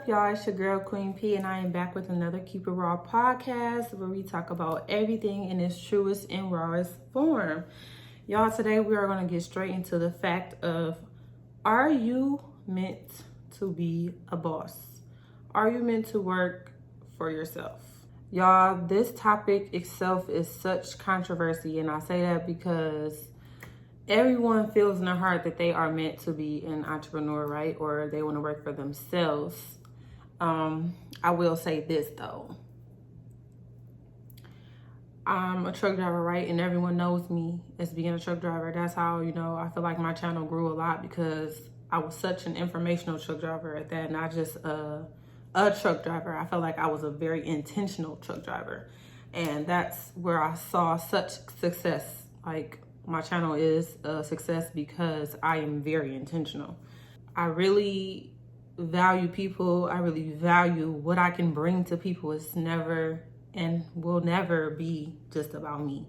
up, y'all? It's your girl, Queen P, and I am back with another Keep It Raw podcast where we talk about everything in its truest and rawest form. Y'all, today we are going to get straight into the fact of, are you meant to be a boss? Are you meant to work for yourself? Y'all, this topic itself is such controversy, and I say that because everyone feels in their heart that they are meant to be an entrepreneur, right? Or they want to work for themselves. I will say this though. I'm a truck driver, right? And everyone knows me as being a truck driver. That's how, I feel like my channel grew a lot because I was such an informational truck driver at that, not just a truck driver. I felt like I was a very intentional truck driver. And that's where I saw such success. Like, my channel is a success because I am very intentional. I really value people. I really value what I can bring to people. It's never and will never be just about me.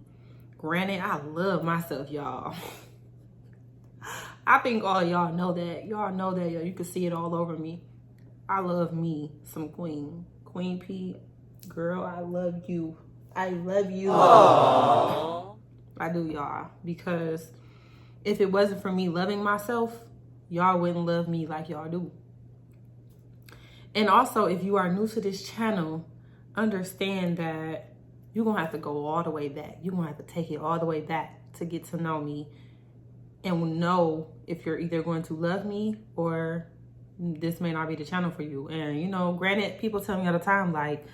Granted, I love myself, y'all. I think all y'all know that. Y'all know that. You can see it all over me. I love me some Queen. Queen P, girl, I love you. I love you. Aww. I do, y'all, because if it wasn't for me loving myself, y'all wouldn't love me like y'all do. And also, if you are new to this channel, understand that you're going to have to go all the way back. You're going to have to take it all the way back to get to know me and know if you're either going to love me or this may not be the channel for you. And, granted, people tell me all the time, like,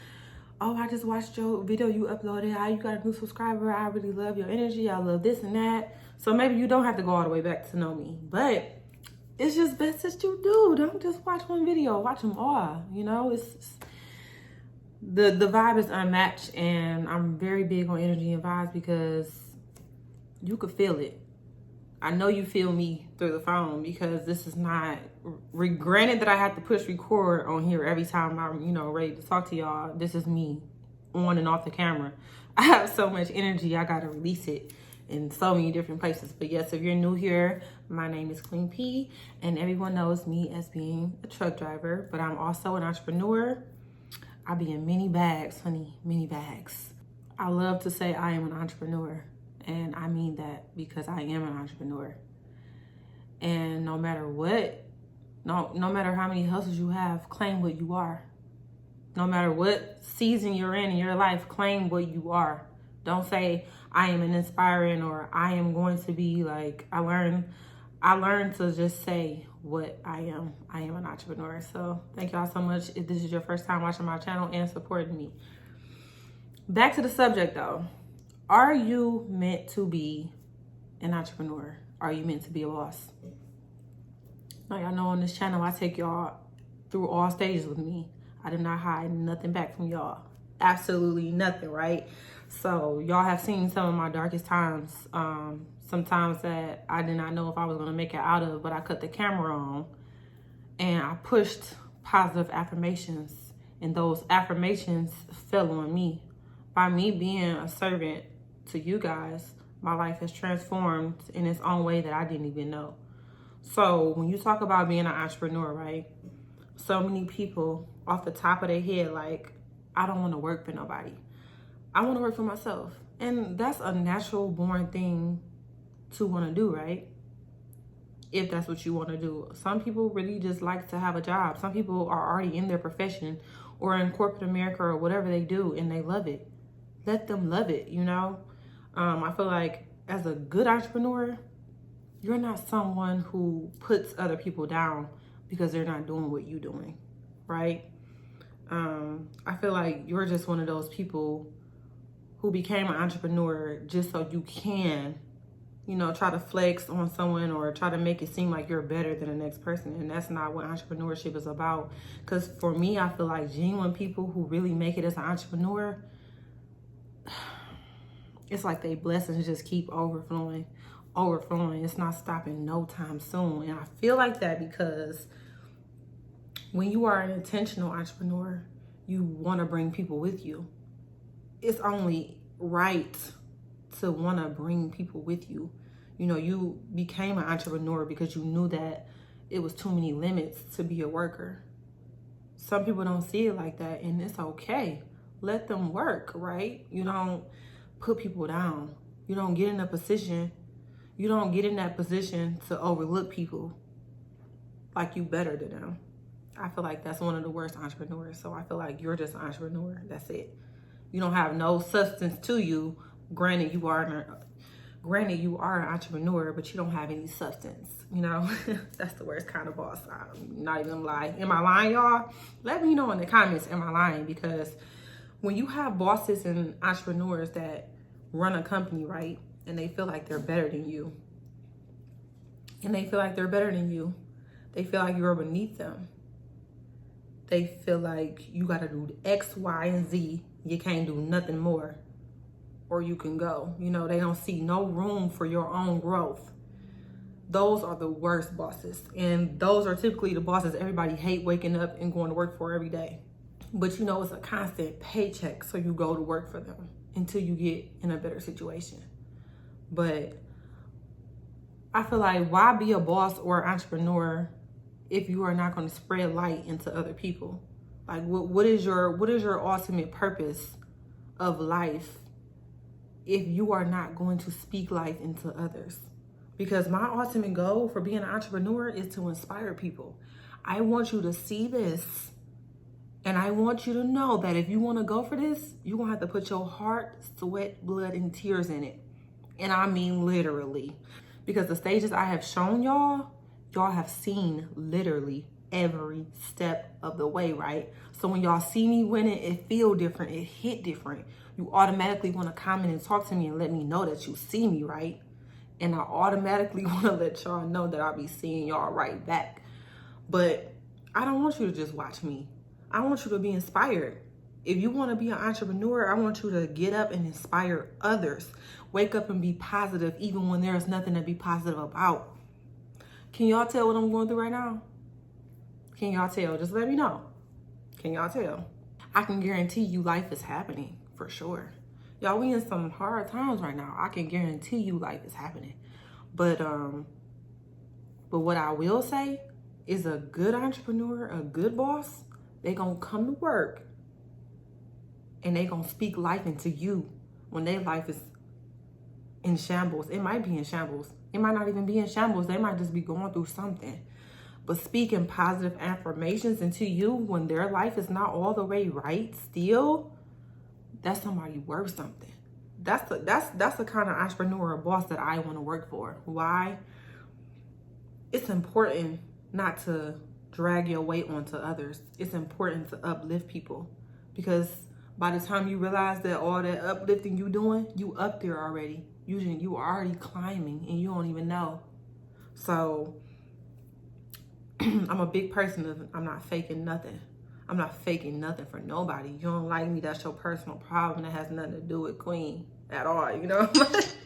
oh, I just watched your video you uploaded. How you got a new subscriber. I really love your energy. I love this and that. So maybe you don't have to go all the way back to know me. But it's just best that you do. Don't just watch one video. Watch them all. It's the vibe is unmatched. And I'm very big on energy and vibes because you could feel it. I know you feel me through the phone because this is not, granted that I have to push record on here every time I'm, ready to talk to y'all. This is me on and off the camera. I have so much energy. I got to release it in so many different places. But yes, if you're new here, my name is Queen P and everyone knows me as being a truck driver, but I'm also an entrepreneur. I be in many bags, honey, many bags. I love to say I am an entrepreneur. And I mean that because I am an entrepreneur. And no matter what, no matter how many hustles you have, claim what you are. No matter what season you're in your life, claim what you are. Don't say I am an inspiring or I am going to be like, I learned to just say what I am. I am an entrepreneur. So thank y'all so much if this is your first time watching my channel and supporting me. Back to the subject though. Are you meant to be an entrepreneur? Are you meant to be a boss? Now, y'all know on this channel, I take y'all through all stages with me. I do not hide nothing back from y'all. Absolutely nothing, right? So y'all have seen some of my darkest times. Sometimes that I did not know if I was going to make it out of, but I cut the camera on and I pushed positive affirmations. And those affirmations fell on me. By me being a servant to you guys, my life has transformed in its own way that I didn't even know. So when you talk about being an entrepreneur, right? So many people off the top of their head, like, I don't want to work for nobody. I want to work for myself. And that's a natural born thing to want to do, right? If that's what you want to do. Some people really just like to have a job. Some people are already in their profession or in corporate America or whatever they do and they love it. Let them love it, I feel like as a good entrepreneur, you're not someone who puts other people down because they're not doing what you're doing, right? I feel like you're just one of those people who became an entrepreneur just so you can, try to flex on someone or try to make it seem like you're better than the next person. And that's not what entrepreneurship is about. Because for me, I feel like genuine people who really make it as an entrepreneur, it's like they blessings just keep overflowing. It's not stopping no time soon. And I feel like that because when you are an intentional entrepreneur, you want to bring people with you. It's only right to want to bring people with you. You became an entrepreneur because you knew that it was too many limits to be a worker. Some people don't see it like that, and it's okay. Let them work, right? You don't put people down. You don't get in a position. You don't get in that position to overlook people like you better than them. I feel like that's one of the worst entrepreneurs. So I feel like you're just an entrepreneur. That's it. You don't have no substance to you. Granted, you are an entrepreneur, but you don't have any substance. You know, that's the worst kind of boss. I'm not even gonna lie. Am I lying, y'all? Let me know in the comments. Am I lying? Because when you have bosses and entrepreneurs that run a company, right, and they feel like they're better than you, they feel like you're beneath them. They feel like you got to do X, Y, and Z. You can't do nothing more. Or you can go. You know, they don't see no room for your own growth. Those are the worst bosses. And those are typically the bosses everybody hate waking up and going to work for every day. But you know, it's a constant paycheck. So you go to work for them until you get in a better situation. But I feel like, why be a boss or entrepreneur if you are not going to spread light into other people? Like, what is your ultimate purpose of life if you are not going to speak life into others? Because my ultimate goal for being an entrepreneur is to inspire people. I want you to see this, and I want you to know that if you want to go for this, you're going to have to put your heart, sweat, blood, and tears in it. And I mean literally. Because the stages I have shown y'all have seen literally every step of the way, right? So when y'all see me winning, it feel different, it hit different. You automatically want to comment and talk to me and let me know that you see me, right? And I automatically want to let y'all know that I'll be seeing y'all right back. But I don't want you to just watch me. I want you to be inspired. If you want to be an entrepreneur, I want you to get up and inspire others. Wake up and be positive even when there's nothing to be positive about. Can y'all tell what I'm going through right now? Can y'all tell? Just let me know. Can y'all tell? I can guarantee you life is happening for sure. Y'all, we in some hard times right now. I can guarantee you life is happening. But what I will say is, a good entrepreneur, a good boss, they gonna come to work and they gonna speak life into you when their life is in shambles. It might be in shambles. It might not even be in shambles. They might just be going through something. But speaking positive affirmations into you when their life is not all the way right still, that's somebody worth something. That's the kind of entrepreneur or boss that I want to work for. Why? It's important not to drag your weight onto others. It's important to uplift people, because by the time you realize that all that uplifting you doing, you up there already. You are already climbing and you don't even know. So I'm a big person of, I'm not faking nothing. I'm not faking nothing for nobody. You don't like me, that's your personal problem. That has nothing to do with Queen at all, you know?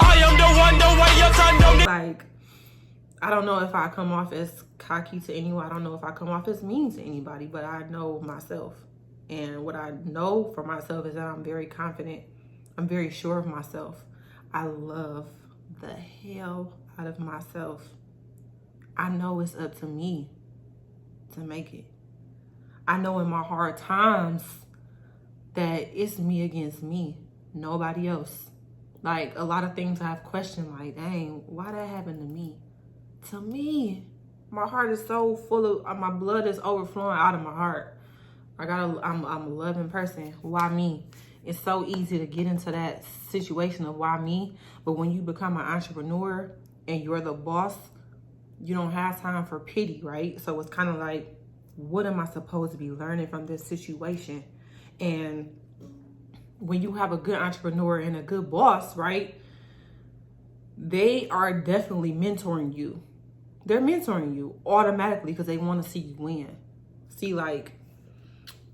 I am the one, the way your son don't. Like, I don't know if I come off as cocky to anyone. I don't know if I come off as mean to anybody, but I know myself. And what I know for myself is that I'm very confident. I'm very sure of myself. I love the hell out of myself. I know it's up to me to make it. I know in my hard times that it's me against me, nobody else. Like, a lot of things I've questioned, like, dang, why that happened to me? To me, my heart is so full of, my blood is overflowing out of my heart. I'm a loving person. Why me? It's so easy to get into that situation of why me. But when you become an entrepreneur and you're the boss, you don't have time for pity, right? So it's kind of like, what am I supposed to be learning from this situation? And when you have a good entrepreneur and a good boss, right, they are definitely mentoring you. They're mentoring you automatically because they want to see you win. See, like,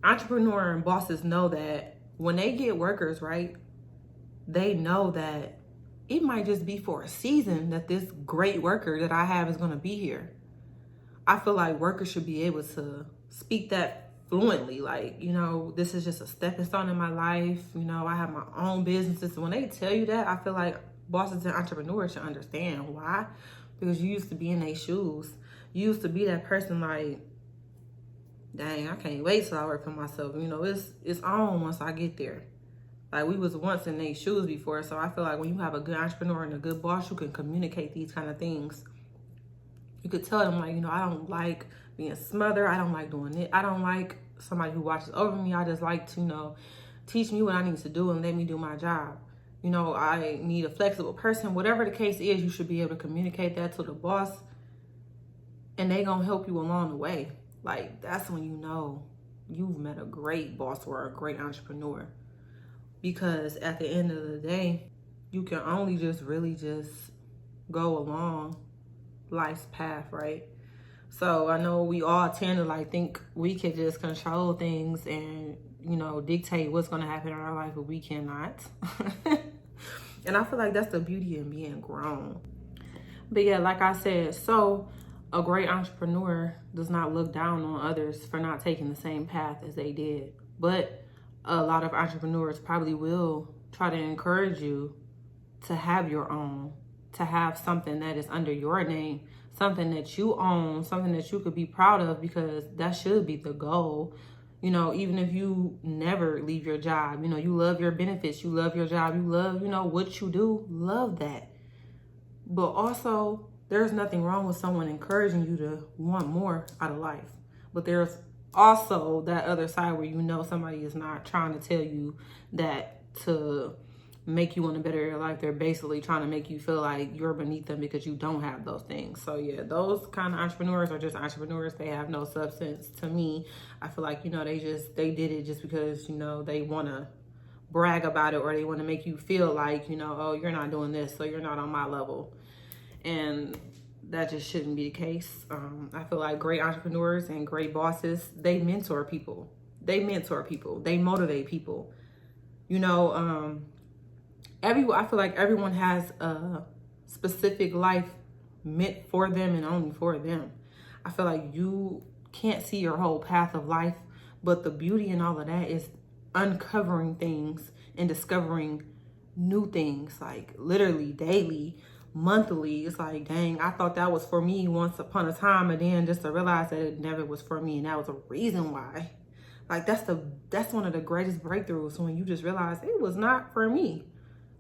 entrepreneur and bosses know that when they get workers, right, they know that it might just be for a season that this great worker that I have is going to be here. I feel like workers should be able to speak that fluently. Like, you know, this is just a stepping stone in my life. You know, I have my own businesses. When they tell you that, I feel like bosses and entrepreneurs should understand. Why? Because you used to be in their shoes. You used to be that person like, dang, I can't wait till I work for myself. You know, it's on once I get there. Like, we was once in their shoes before, so I feel like when you have a good entrepreneur and a good boss, you can communicate these kind of things. You could tell them, like, you know, I don't like being smothered. I don't like doing it. I don't like somebody who watches over me. I just like to, you know, teach me what I need to do and let me do my job. You know, I need a flexible person. Whatever the case is, you should be able to communicate that to the boss, and they gonna help you along the way. Like, that's when you know you've met a great boss or a great entrepreneur. Because at the end of the day, you can only just really just go along life's path, right? So I know we all tend to like think we can just control things and, you know, dictate what's going to happen in our life, but we cannot. And I feel like that's the beauty in being grown. But yeah, like I said, so a great entrepreneur does not look down on others for not taking the same path as they did. But a lot of entrepreneurs probably will try to encourage you to have your own, to have something that is under your name, something that you own, something that you could be proud of, because that should be the goal. You know, even if you never leave your job, you know, you love your benefits, you love your job, you love, you know, what you do, love that. But also, there's nothing wrong with someone encouraging you to want more out of life. But there's also that other side where, you know, somebody is not trying to tell you that to make you want to better your life. They're basically trying to make you feel like you're beneath them because you don't have those things. So yeah, those kind of entrepreneurs are just entrepreneurs. They have no substance to me. I feel like, you know, they did it just because, you know, they want to brag about it, or they want to make you feel like, you know, oh, you're not doing this, so you're not on my level. And that just shouldn't be the case. I feel like great entrepreneurs and great bosses, they mentor people. They motivate people. You know, I feel like everyone has a specific life meant for them and only for them. I feel like you can't see your whole path of life, but the beauty in all of that is uncovering things and discovering new things, like literally daily, monthly. It's like, dang, I thought that was for me once upon a time, and then just to realize that it never was for me, and that was a reason why. Like, that's one of the greatest breakthroughs, when you just realize it was not for me.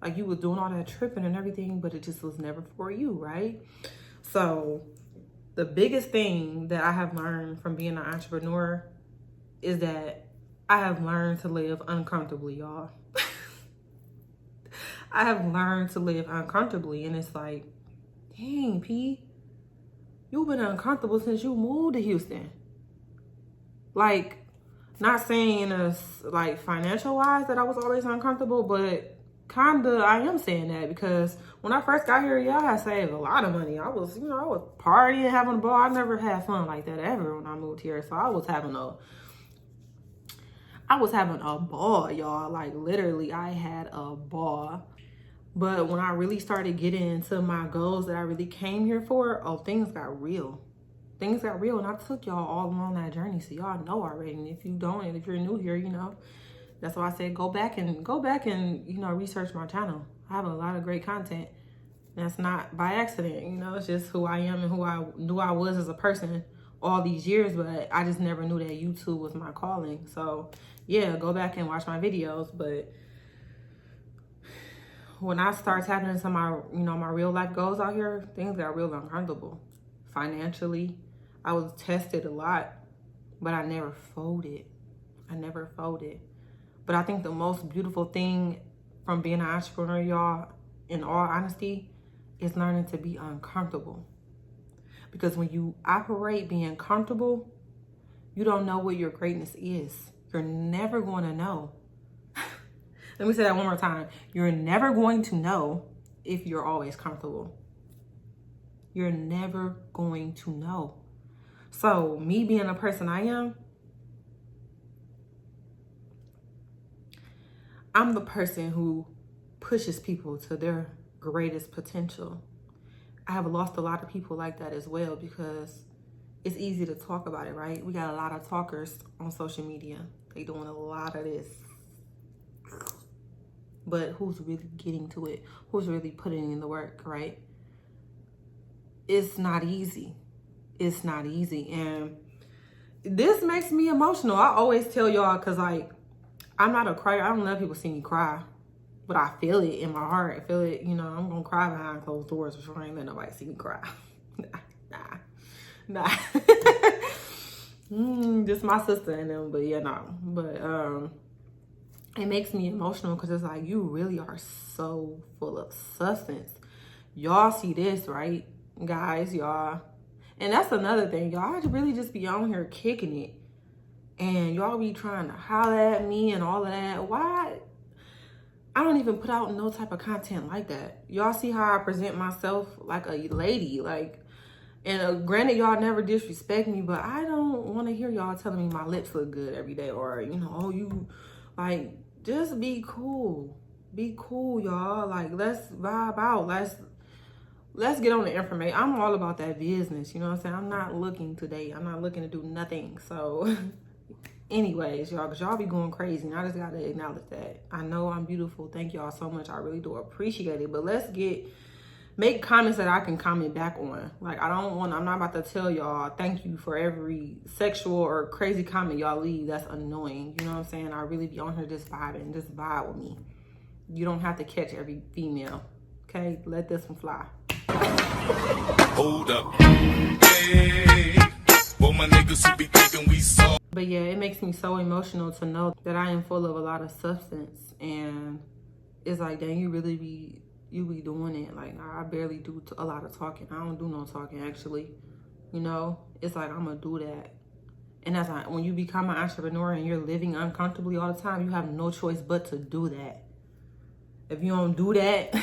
Like, you was doing all that tripping and everything, but it just was never for you, right? So the biggest thing that I have learned from being an entrepreneur is that I have learned to live uncomfortably, y'all. I have learned to live uncomfortably, and it's like, dang, P, you've been uncomfortable since you moved to Houston. Like, not saying like financial wise that I was always uncomfortable, but kinda I am saying that, because when I first got here, yeah, I saved a lot of money. I was partying, having a ball. I never had fun like that ever when I moved here. So I was having a ball, y'all. Like, literally, I had a ball. But when I really started getting into my goals that I really came here for, things got real. Things got real, and I took y'all all along that journey, so y'all know already. And if you don't, and if you're new here, you know, that's why I said go back and you know, research my channel. I have a lot of great content. That's not by accident, you know. It's just who I am and who I knew I was as a person all these years, but I just never knew that YouTube was my calling. So yeah, go back and watch my videos. But when I start tapping into my, you know, my real life goals out here, things got real uncomfortable. Financially, I was tested a lot, but I never folded. But I think the most beautiful thing from being an entrepreneur, y'all, in all honesty, is learning to be uncomfortable. Because when you operate being comfortable, you don't know what your greatness is. You're never going to know. Let me say that one more time. You're never going to know if you're always comfortable. You're never going to know. So me being the person I am, I'm the person who pushes people to their greatest potential. I have lost a lot of people like that as well, because it's easy to talk about it, right? We got a lot of talkers on social media. They doing a lot of this. But who's really getting to it? Who's really putting in the work, right? It's not easy. And this makes me emotional. I always tell y'all, because like, I'm not a crier. I don't let people see me cry, but I feel it in my heart. I feel it, you know, I'm gonna cry behind closed doors for sure. I ain't let nobody see me cry. Nah. Just my sister and them, but yeah, no. But it makes me emotional because it's like, you really are so full of substance. Y'all see this, right? Guys, y'all. And that's another thing. Y'all really just be on here kicking it. And y'all be trying to holler at me and all of that. Why? I don't even put out no type of content like that. Y'all see how I present myself like a lady. Like, and granted, y'all never disrespect me, but I don't want to hear y'all telling me my lips look good every day. Or, you know, oh, you, like, just be cool. Be cool, y'all. Like, let's vibe out. Let's get on the information. I'm all about that business. You know what I'm saying? I'm not looking today. I'm not looking to do nothing. So, anyways, y'all, because y'all be going crazy. And I just got to acknowledge that. I know I'm beautiful. Thank y'all so much. I really do appreciate it. But let's make comments that I can comment back on. Like, I'm not about to tell y'all thank you for every sexual or crazy comment y'all leave. That's annoying. You know what I'm saying? I really be on here just vibing. Just vibe with me. You don't have to catch every female. Okay? Let this one fly. Hold up. Hey, well, my niggas who be thinking we saw. But yeah, it makes me so emotional to know that I am full of a lot of substance. And it's like, dang, you be doing it. Like, I barely do a lot of talking. I don't do no talking, actually. You know, it's like, I'm gonna do that. And that's like, when you become an entrepreneur and you're living uncomfortably all the time, you have no choice but to do that. If you don't do that,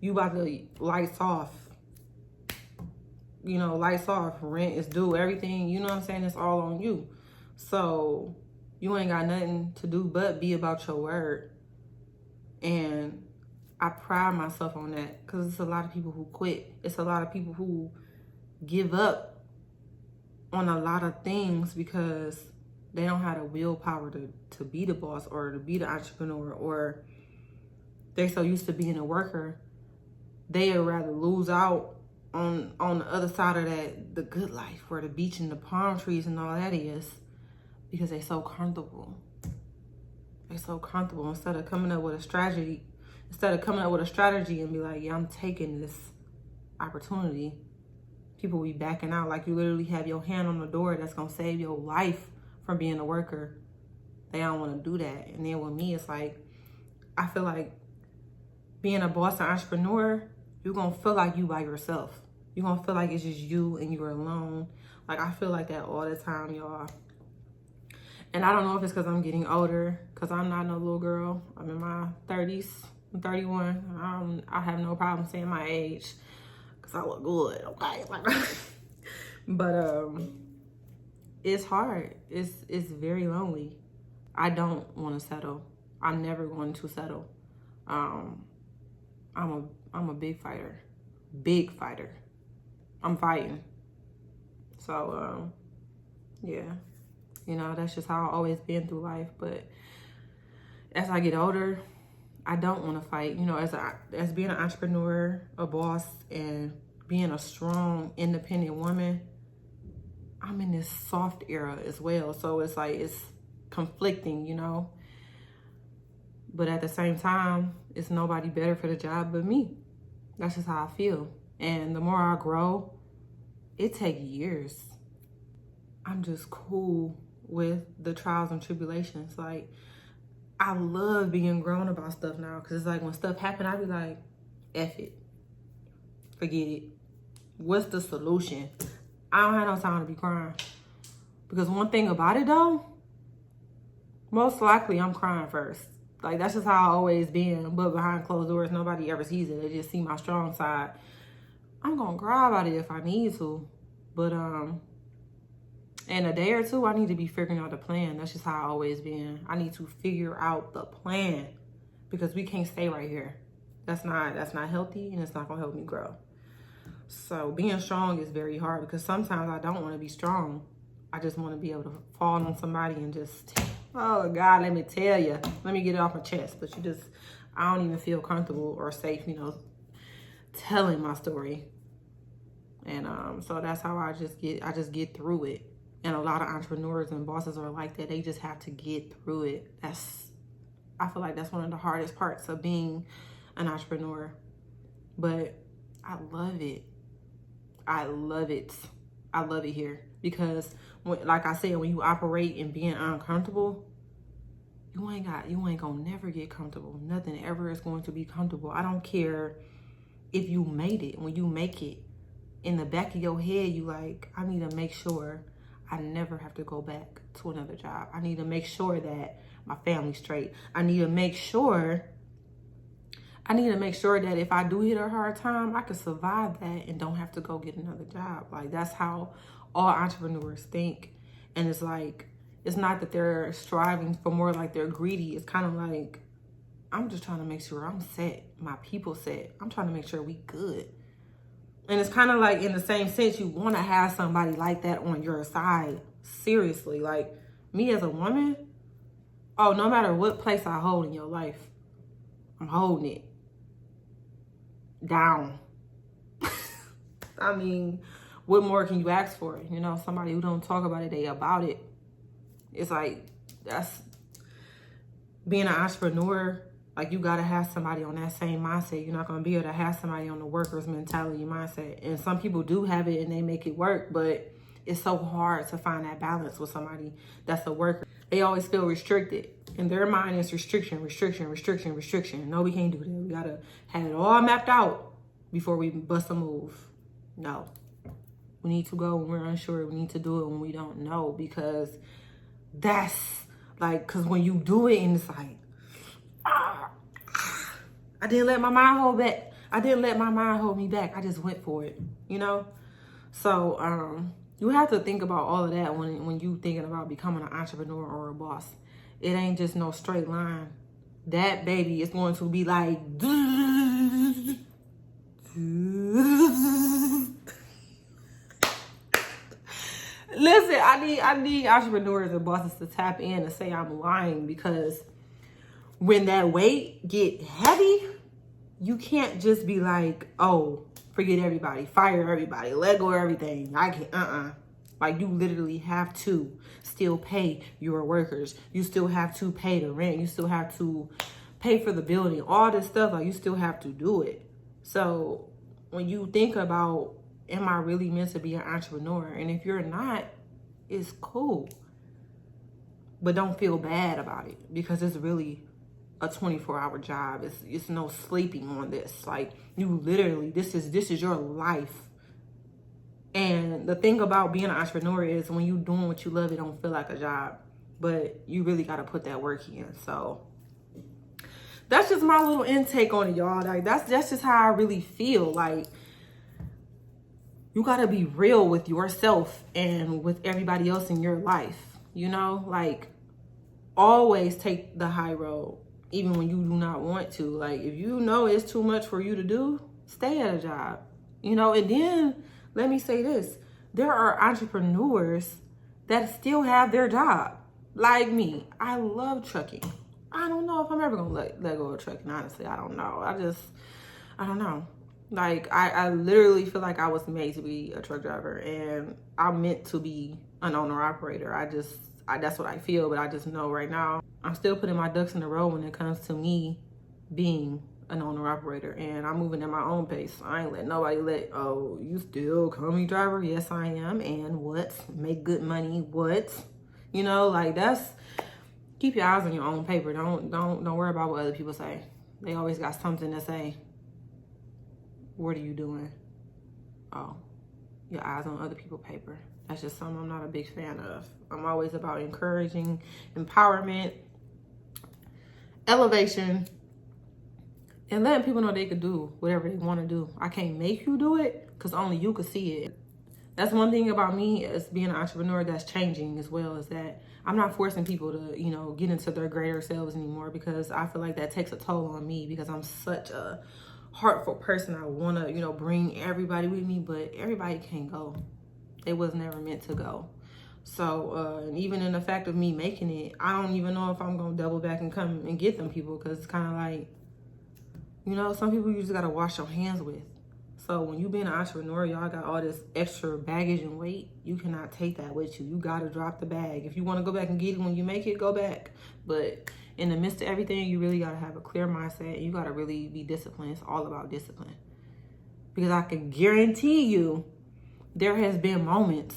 you about to lights off. You know, lights off, rent is due, everything, you know what I'm saying? It's all on you. So you ain't got nothing to do but be about your word. And I pride myself on that, because it's a lot of people who quit. It's a lot of people who give up on a lot of things because they don't have the willpower to be the boss or to be the entrepreneur, or they so used to being a worker, they would rather lose out on the other side of that, the good life, where the beach and the palm trees and all that is, because they so comfortable. They're so comfortable. Instead of coming up with a strategy and be like, yeah, I'm taking this opportunity, people be backing out. Like, you literally have your hand on the door that's gonna save your life from being a worker. They don't want to do that. And then with me, it's like, I feel like being a boss and entrepreneur, you're gonna feel like you by yourself. You're gonna feel like it's just you and you're alone. Like, I feel like that all the time, y'all. And I don't know if it's because I'm getting older, because I'm not no little girl. I'm in my 30s. I'm 31. I have no problem saying my age, because I look good, okay? But it's hard. It's very lonely. I don't want to settle. I'm never going to settle. I'm a big fighter. Big fighter. I'm fighting. So, yeah. You know, that's just how I've always been through life. But as I get older, I don't want to fight. You know, as being an entrepreneur, a boss, and being a strong, independent woman, I'm in this soft era as well. So it's like, it's conflicting, you know. But at the same time, it's nobody better for the job but me. That's just how I feel. And the more I grow, it takes years. I'm just cool with the trials and tribulations. Like, I love being grown about stuff now, because it's like, when stuff happen, I be like, F it. Forget it. What's the solution? I don't have no time to be crying. Because one thing about it, though, most likely I'm crying first. Like, that's just how I always been. But behind closed doors, nobody ever sees it. They just see my strong side. I'm gonna cry about it if I need to. But in a day or two, I need to be figuring out the plan. That's just how I always been. I need to figure out the plan, because we can't stay right here. That's not healthy, and it's not gonna help me grow. So being strong is very hard, because sometimes I don't want to be strong. I just want to be able to fall on somebody and just, oh God, let me tell you, let me get it off my chest. But I don't even feel comfortable or safe, you know, telling my story. And so that's how I just get through it. And a lot of entrepreneurs and bosses are like that. They just have to get through it. I feel like that's one of the hardest parts of being an entrepreneur. But I love it. I love it. I love it here. Because, like I said, when you operate and being uncomfortable, you ain't gonna never get comfortable. Nothing ever is going to be comfortable. I don't care if you made it. When you make it, in the back of your head, you like, I need to make sure I never have to go back to another job. I need to make sure that my family's straight. I need to make sure that if I do hit a hard time, I can survive that and don't have to go get another job. Like, that's how all entrepreneurs think. And it's like, it's not that they're striving for more, like they're greedy. It's kind of like, I'm just trying to make sure I'm set, my people set. I'm trying to make sure we good. And it's kind of like, in the same sense, you want to have somebody like that on your side. Seriously, like me as a woman, oh, no matter what place I hold in your life, I'm holding it down. I mean, what more can you ask for? You know, somebody who don't talk about it, they about it. It's like, that's being an entrepreneur. Like, you got to have somebody on that same mindset. You're not going to be able to have somebody on the worker's mentality mindset. And some people do have it and they make it work, but it's so hard to find that balance with somebody that's a worker. They always feel restricted. In their mind, it's restriction. No, we can't do that. We got to have it all mapped out before we bust a move. No. We need to go when we're unsure. We need to do it when we don't know, because that's like, because when you do it and it's like, I didn't let my mind hold back. I didn't let my mind hold me back. I just went for it, you know? So you have to think about all of that when you thinking about becoming an entrepreneur or a boss. It ain't just no straight line. That baby is going to be like, listen, I need entrepreneurs and bosses to tap in and say I'm lying, because when that weight get heavy, you can't just be like, oh, forget everybody, fire everybody, let go of everything. I can't, Like, you literally have to still pay your workers. You still have to pay the rent. You still have to pay for the building. All this stuff, like, you still have to do it. So when you think about, am I really meant to be an entrepreneur? And if you're not, it's cool. But don't feel bad about it, because it's really a 24-hour job. It's no sleeping on this. Like, you literally, this is your life. And the thing about being an entrepreneur is, when you're doing what you love, it don't feel like a job, but you really got to put that work in. So that's just my little intake on it, y'all. Like, that's just how I really feel. Like, you got to be real with yourself and with everybody else in your life. You know, like, always take the high road, even when you do not want to. Like, if you know it's too much for you to do, stay at a job, you know. And then let me say this, there are entrepreneurs that still have their job. Like me, I love trucking. I don't know if I'm ever gonna let go of trucking, honestly. I don't know. I don't know. Like, I literally feel like I was made to be a truck driver, and I'm meant to be an owner-operator. That's what I feel, but I just know right now I'm still putting my ducks in a row when it comes to me being an owner-operator, and I'm moving at my own pace. I ain't let nobody oh, you still call me driver? Yes, I am. And what? Make good money? What? You know, like, that's, keep your eyes on your own paper. Don't worry about what other people say. They always got something to say. What are you doing? Oh, your eyes on other people's paper. That's just something I'm not a big fan of. I'm always about encouraging, empowerment, elevation, and letting people know they could do whatever they want to do. I can't make you do it, because only you could see it. That's one thing about me as being an entrepreneur that's changing as well, is that I'm not forcing people to, you know, get into their greater selves anymore, because I feel like that takes a toll on me, because I'm such a heartful person. I want to, you know, bring everybody with me, but everybody can't go. It was never meant to go. So, and even in the fact of me making it, I don't even know if I'm going to double back and come and get them people, because it's kind of like, you know, some people you just got to wash your hands with. So when you being an entrepreneur, y'all got all this extra baggage and weight. You cannot take that with you. You got to drop the bag. If you want to go back and get it when you make it, go back. But in the midst of everything, you really got to have a clear mindset. You got to really be disciplined. It's all about discipline. Because I can guarantee you, there has been moments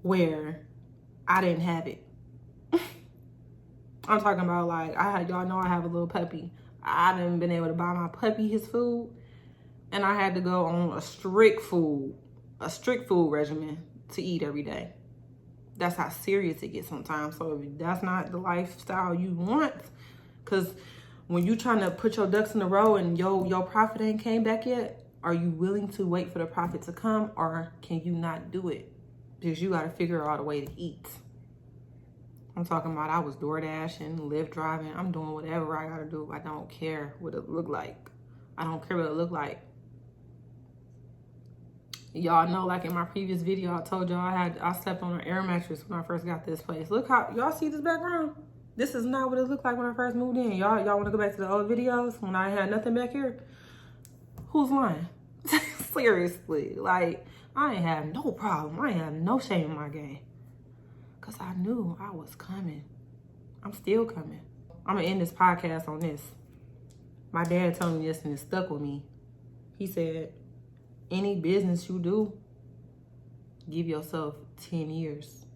where I didn't have it. I'm talking about like, y'all know I have a little puppy. I haven't been able to buy my puppy his food. And I had to go on a strict food regimen to eat every day. That's how serious it gets sometimes. So if that's not the lifestyle you want, because when you trying to put your ducks in a row and your profit ain't came back yet, are you willing to wait for the profit to come, or can you not do it? Because you got to figure out a way to eat. I'm talking about I was DoorDashing, Lyft driving. I'm doing whatever I got to do. I don't care what it look like. I don't care what it look like. Y'all know, like in my previous video, I told y'all I slept on an air mattress when I first got this place. Look how, y'all see this background? This is not what it looked like when I first moved in. Y'all want to go back to the old videos when I had nothing back here? Who's lying? Seriously, like, I ain't have no problem. I ain't have no shame in my game. Because I knew I was coming. I'm still coming. I'm going to end this podcast on this. My dad told me this and it stuck with me. He said, any business you do, give yourself 10 years.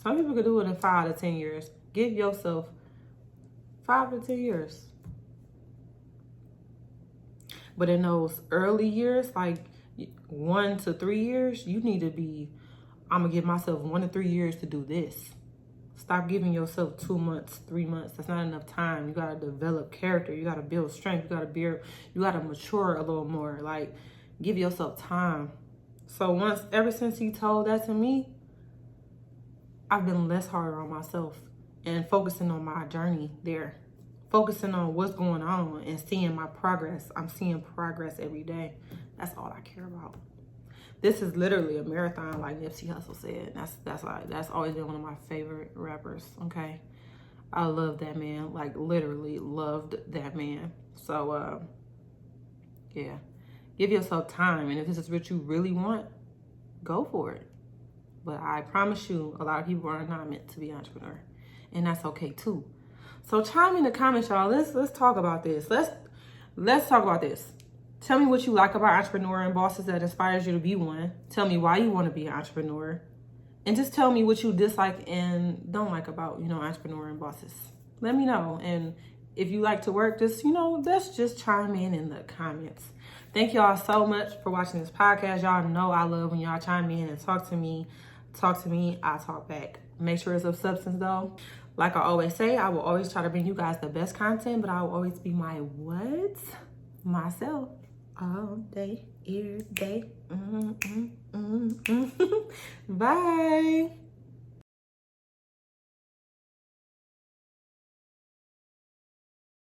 Some people could do it in 5 to 10 years. Give yourself 5 to 10 years. But in those early years, like 1 to 3 years, you need to be, I'm going to give myself 1 to 3 years to do this. Stop giving yourself 2 months, 3 months. That's not enough time. You gotta develop character. You gotta build strength. You gotta mature a little more. Like, give yourself time. So ever since he told that to me, I've been less harder on myself and focusing on my journey there. Focusing on what's going on and seeing my progress. I'm seeing progress every day. That's all I care about. This is literally a marathon, like Nipsey Hussle said. That's always been one of my favorite rappers, okay? I love that man, like literally loved that man. So, yeah, give yourself time. And if this is what you really want, go for it. But I promise you, a lot of people are not meant to be an entrepreneur. And that's okay too. So chime in the comments, y'all. Let's talk about this. Let's talk about this. Tell me what you like about entrepreneur and bosses that inspires you to be one. Tell me why you want to be an entrepreneur. And just tell me what you dislike and don't like about, entrepreneur and bosses. Let me know. And if you like to work, let's just chime in the comments. Thank y'all so much for watching this podcast. Y'all know I love when y'all chime in and talk to me. I talk back. Make sure it's of substance though. Like I always say, I will always try to bring you guys the best content, but I will always be myself. All day, every day. Bye.